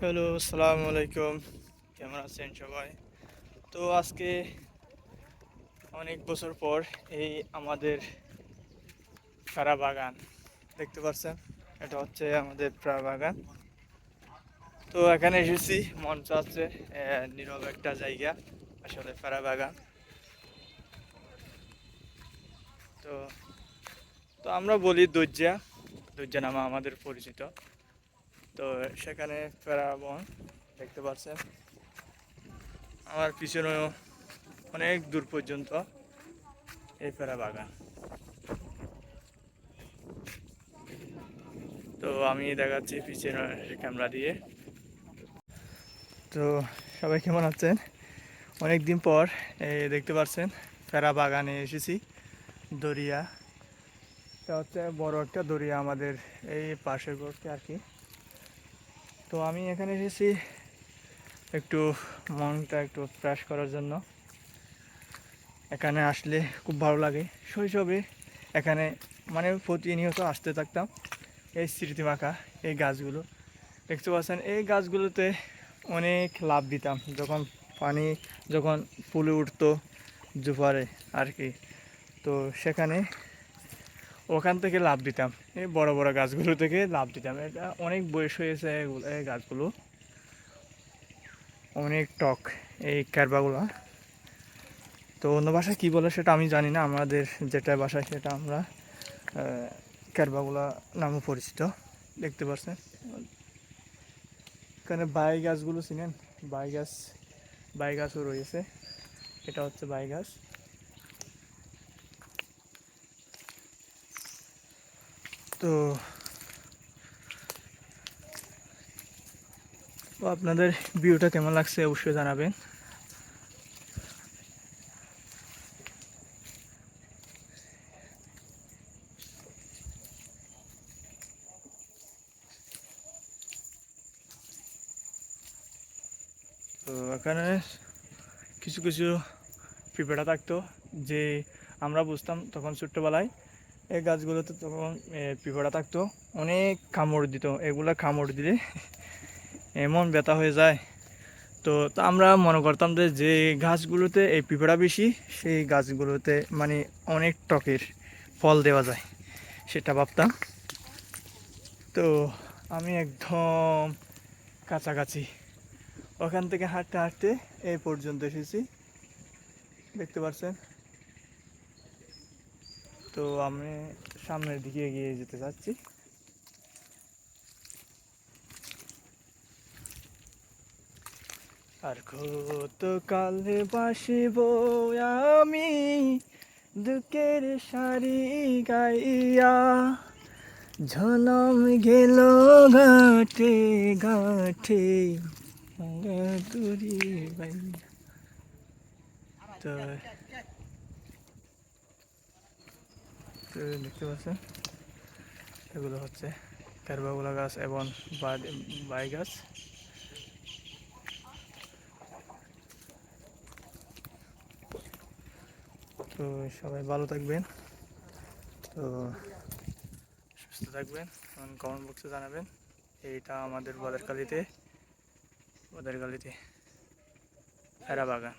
Hello, আসসালামু আলাইকুম। কেমন আছেন সবাই? তো আজকে অনেক বছর পর এই আমাদের প্যারা বাগান দেখতে পাচ্ছেন। এটা হচ্ছে আমাদের প্যারা বাগান। তো এখানে এসেছি, মন চাচ্ছে নীরব একটা জায়গা, আসলে প্যারা বাগান। তো তো আমরা বলি দজ্জা, দজ্জা নামে আমাদের পরিচিত। তো সেখানে প্যারা বন দেখতে পাচ্ছেন। আমার পিছনেও অনেক দূর পর্যন্ত এই প্যারা বাগান। তো আমি দেখাচ্ছি পিছনে ক্যামেরা দিয়ে। তো সবাই কেমন আছেন? অনেক দিন পর দেখতে পাচ্ছেন প্যারা বাগানে এসেছি। দরিয়া, এটা হচ্ছে বড় একটা দরিয়া আমাদের এই পাশের করতে আর কি। তো আমি এখানে এসেছি একটু মনটা একটু ফ্রেশ করার জন্য। এখানে আসলে খুব ভালো লাগে। শৈশবে এখানে মানে প্রতিনিয়ত আসতে থাকতাম। এই স্মৃতিমাখা এই গাছগুলো দেখতে পাচ্ছেন, এই গাছগুলোতে অনেক লাভ দিতাম যখন পানি যখন ফুলে উঠতো জোপারে আর কি। তো সেখানে ওখান থেকে লাভ দিতাম, এই বড় বড় গাছগুলো থেকে লাভ দিতাম। এটা অনেক বয়স হয়েছে এই গাছগুলো, অনেক টক এই ক্যারবাগুলো। তো অন্য ভাষায় কী বলে সেটা আমি জানি না, আমাদের যেটা ভাষায় সেটা আমরা ক্যারবাগুলা নামে পরিচিত। দেখতে পাচ্ছেন এখানে বাই গাছগুলো চিনেন? বাই গাছ, বাই গাছও রয়েছে। এটা হচ্ছে বাই গাছ। তো আপনাদের ভিউটা কেমন লাগছে অবশ্যই জানাবেন। তো এখানে কিছু কিছু পিঁপড়া থাকতো, যে আমরা বুঝতাম তখন ছোট্টবেলায় এই গাছগুলোতে তখন পিঁপড়া থাকতো, অনেক কামড় দিত। এগুলা কামড় দিলে এমন ব্যথা হয়ে যায়। তো তা আমরা মনে করতাম যে যে গাছগুলোতে এই পিঁপড়া বেশি সেই গাছগুলোতে মানে অনেক টকের ফল দেওয়া যায়, সেটা ভাবতাম। তো আমি একদম কাছাকাছি ওখান থেকে হাঁটতে হাঁটতে এই পর্যন্ত এসেছি, দেখতে পাচ্ছেন। তো আমি সামনের দিকে এগিয়ে যেতে চাচ্ছি। আর কত কালে বাসিব আমি দুঃখের শাড়ি গাইয়া, ঝনম গেল ঘাটে ঘাটে তুরি বাইয়া। তো দেখতে পাচ্ছেন এগুলো হচ্ছে ক্যারবাগুলা গাছ এবং বাই গাছ। তো সবাই ভালো থাকবেন, তো সুস্থ থাকবেন এবং কমেন্ট বক্সে জানাবেন। এইটা আমাদের বাদারকালিতে প্যারা বাগান।